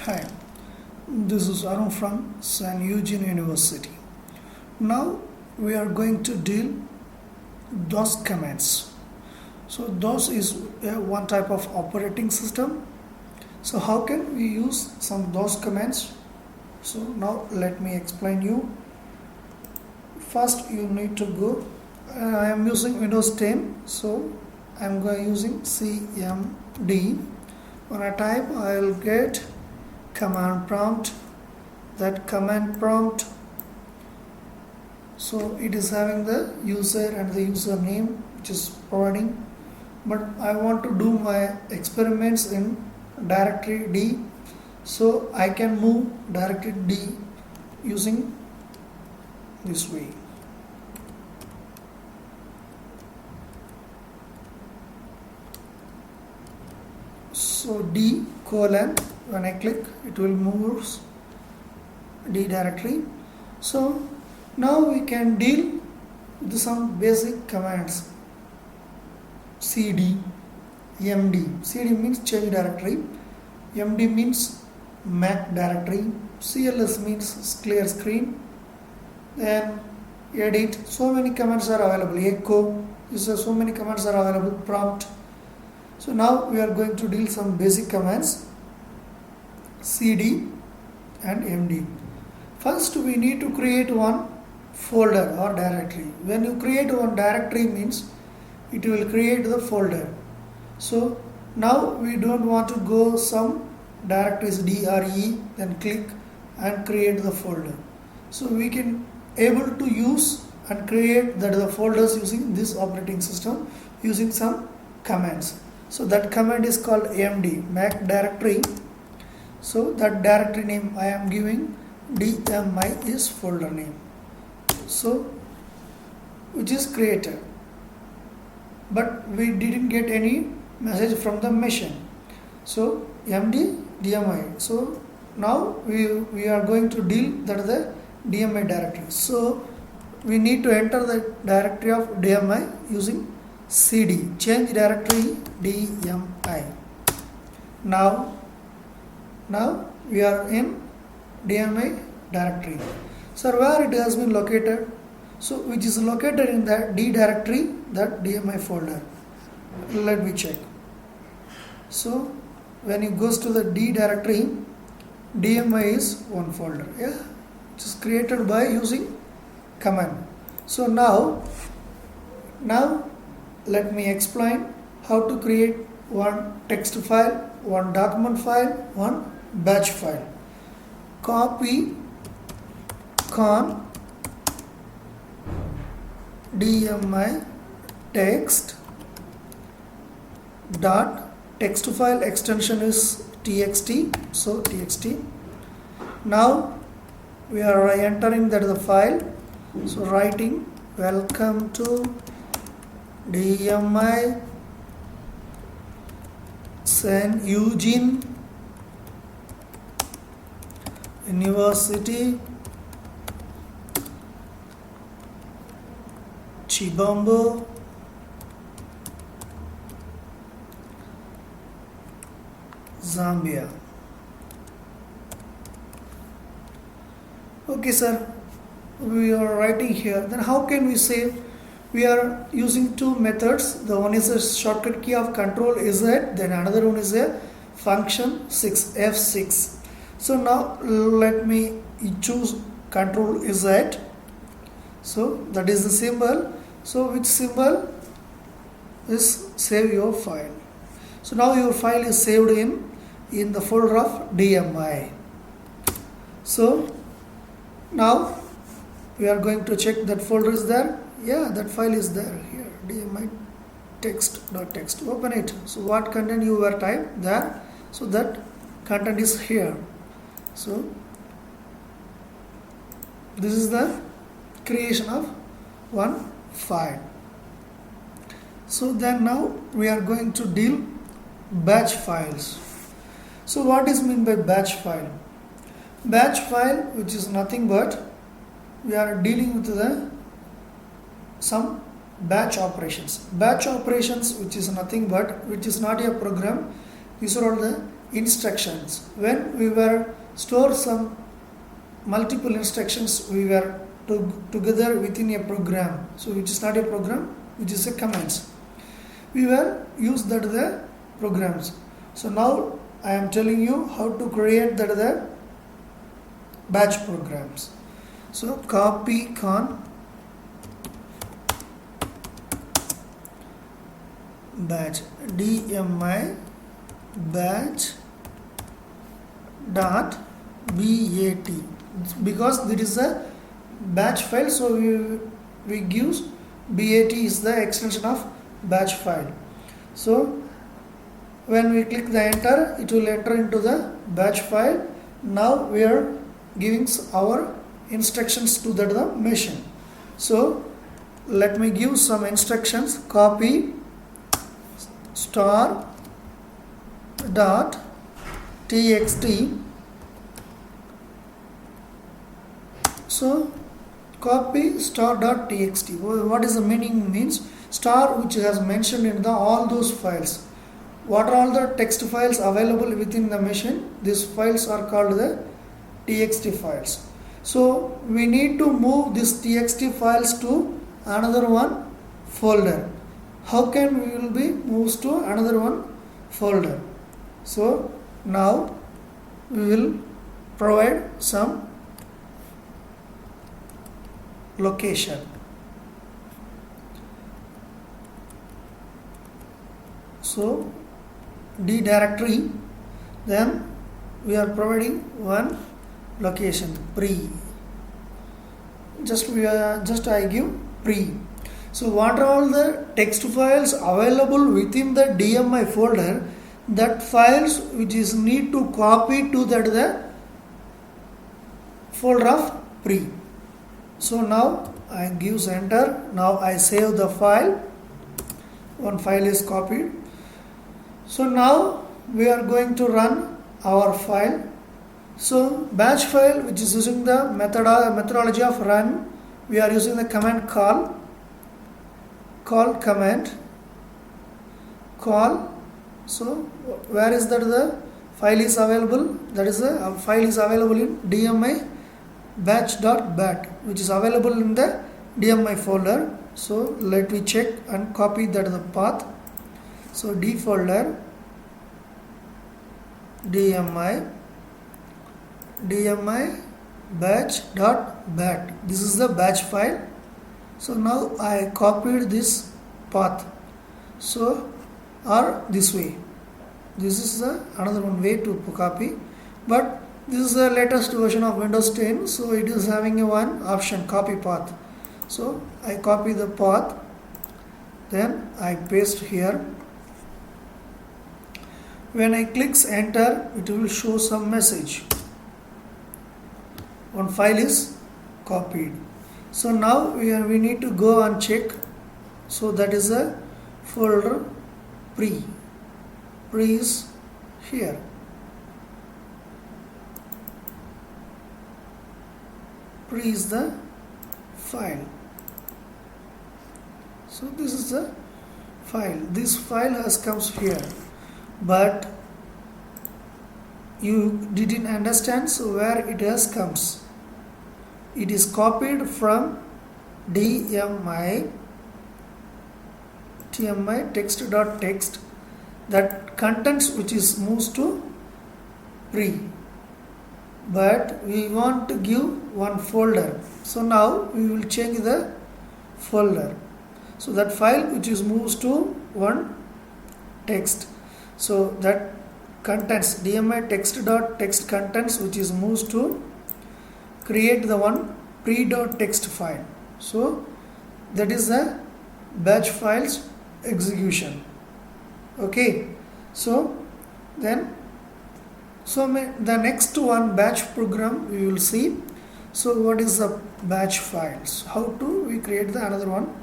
Hi, this is Arun from San Eugene University. Now we are going to deal DOS commands. So DOS is one type of operating system. So how can we use some DOS commands? So now let me explain you. First you need to go. I am using Windows 10, so I am going using CMD. When I type, I will get command prompt. That command prompt, so it is having the user and the username which is providing, but I want to do my experiments in directory D, so I can move directory D using this way. So D colon, when I click, it will move D directory. So now we can deal with some basic commands. CD, MD. CD means change directory. MD means Mac directory. CLS means clear screen. Then edit. So many commands are available. Echo. So many commands are available. Prompt. So now we are going to deal some basic commands. CD and MD. First we need to create one folder or directory. When you create one directory means it will create the folder. So now we don't want to go some directories DRE, then click and create the folder. So we can able to use and create the folders using this operating system using some commands. So that command is called AMD, Mac directory. So that directory name I am giving DMI is folder name. So which is created, but we didn't get any message from the machine. So MD DMI. So now we are going to deal that the DMI directory. So we need to enter the directory of DMI using CD, change directory DMI. Now we are in DMI directory. So where it has been located? So which is located in the D directory, that DMI folder. Let me check. So when it goes to the D directory, DMI is one folder. Yeah, it is created by using command. So now let me explain how to create one text file, one document file, one batch file. Copy con DMI text dot text file extension is txt, so txt. Now we are entering that the file, so writing welcome to DMI San Eugene University Chibambo Zambia. Okay sir, we are writing here. Then how can we save? We are using two methods. The one is a shortcut key of Control Z, then another one is a function 6 F6. So now let me choose Control Z. So that is the symbol. So which symbol is save your file. So now your file is saved in the folder of DMI. So now we are going to check that folder is there. Yeah, that file is there here, DMI text.txt. Open it. So what content you were typed there, so that content is here. So this is the creation of one file. So then now we are going to deal batch files. So what is meant by batch file? Batch file, which is nothing but we are dealing with some batch operations. Batch operations, which is nothing but, which is not a program, these are all the instructions. When we were store some multiple instructions, we were together within a program. So which is not a program, which is a commands. We were use that the programs. So now I am telling you how to create that the batch programs. So copy con batch DMI batch dot BAT, because it is a batch file, so we give BAT is the extension of batch file. So when we click the enter, it will enter into the batch file. Now we are giving our instructions to the machine. So let me give some instructions. Copy star dot txt. So copy star.txt. What is the meaning? Means star which has mentioned in the all those files. What are all the text files available within the machine? These files are called the txt files. So we need to move these txt files to another one folder. How can we will be moved to another one folder? So now we will provide some location. So D directory, then we are providing one location pre. Just I give pre. So what are all the text files available within the DMI folder? That files which is need to copy to the folder of pre. So now I give enter. Now I save the file. One file is copied. So now we are going to run our file. So batch file, which is using the methodology of run, we are using the command call command call. So where is that the file is available? That is the file is available in DMI batch.bat, which is available in the DMI folder. So let me check and copy that the path. So D folder DMI batch.bat. This is the batch file. So now I copied this path. So or this way. This is another one way to copy. But this is the latest version of Windows 10. So it is having a one option copy path. So I copy the path. Then I paste here. When I click enter, it will show some message. One file is copied. So now we need to go and check. So that is a folder pre. Pre is here. Pre is the file. So this is the file. This file has comes here. But you didn't understand, so where it has comes. It is copied from DMI text.text, that contents which is moves to pre. But we want to give one folder. So now we will change the folder. So that file which is moves to one text. So that contents DMI text.text contents which is moves to create the one pre.text file. So that is the batch files execution. Okay. So then the next one batch program we will see. So what is the batch files? How to we create the another one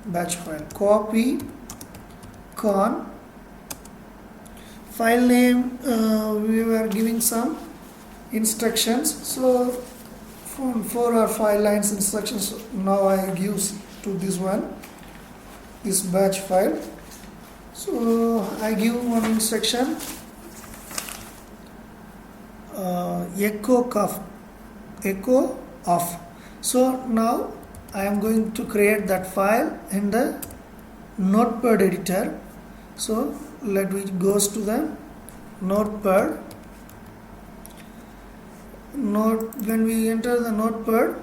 batch file? Copy con file name. We were giving some instructions. So from 4 or 5 lines instructions. Now I give to this one, this batch file. So I give one instruction. echo off. So now I am going to create that file in the Notepad editor. So let me goes to the Notepad. When we enter the Notepad,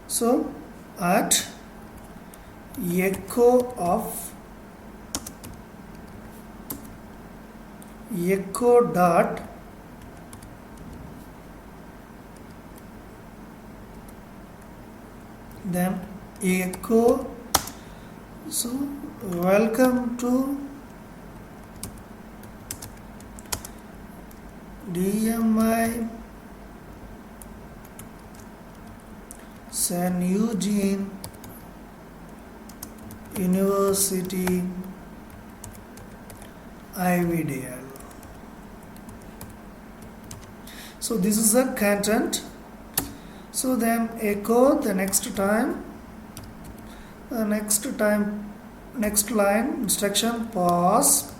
so at echo dot then echo, so welcome to DMI San Eugene University IVDL. So this is the content. So then echo the next line instruction pause,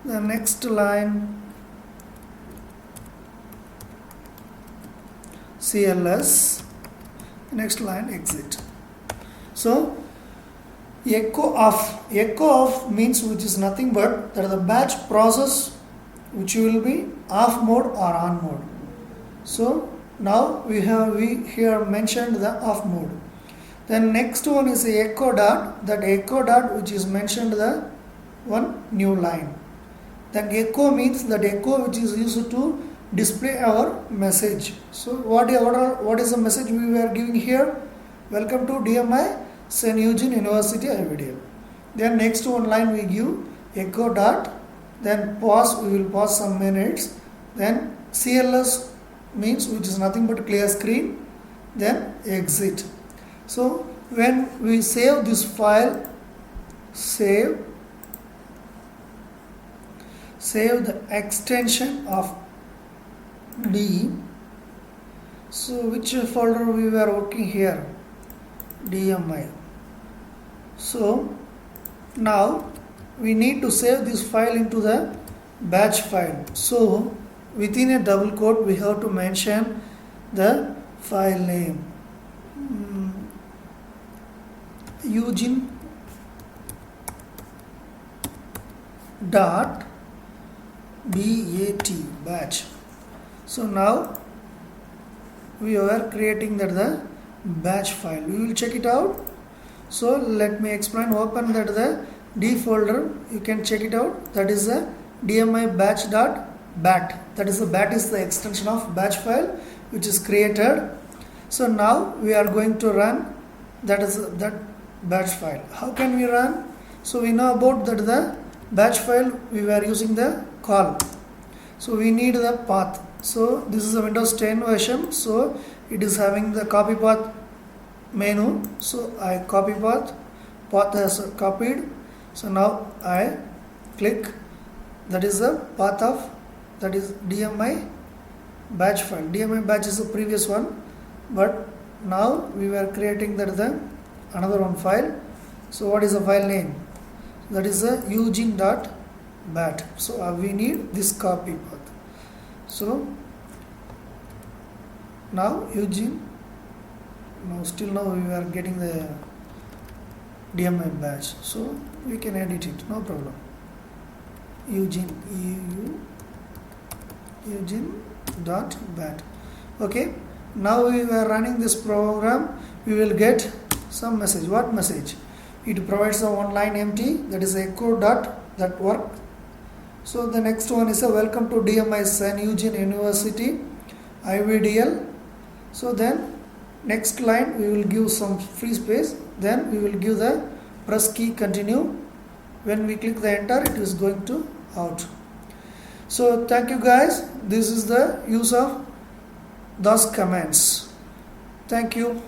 the next line CLS, next line exit. So echo off means which is nothing but that the batch process which will be off mode or on mode. So now we here mentioned the off mode. Then next one is the echo dot. That echo dot which is mentioned the one new line. Then echo means that echo which is used to display our message. So what is the message we were giving here? Welcome to DMI San Eugene University IVDL. Then next one line we give echo dot. Then pause, we will pause some minutes. Then CLS means which is nothing but clear screen. Then exit. So when we save this file, save the extension of D. So which folder we were working here? DMI. So now we need to save this file into the batch file. So within a double quote we have to mention the file name. Eugene dot batch. So now we are creating the batch file. We will check it out. So let me explain. Open the D folder. You can check it out. That is the DMI batch.bat. That is the bat is the extension of batch file which is created. So now we are going to run that batch file. How can we run? So we know about that the batch file we were using the call. So we need the path. So this is a Windows 10 version. So it is having the copy path menu. So I copy path has copied. So now I click, that is the path of that is DMI batch file. DMI batch is the previous one, but now we were creating that the another one file. So what is the file name? That is the Eugene.bat. So we need this copy path. So now Eugene, now we are getting the DMI batch. So we can edit it, no problem. Eugene.bat. Okay, now we are running this program. We will get some message. What message? It provides a one line empty, that is echo dot that work. So the next one is a welcome to DMI San Eugene University IVDL. So then next line we will give some free space. Then we will give the press key continue. When we click the enter, it is going to out. So thank you guys. This is the use of those commands. Thank you.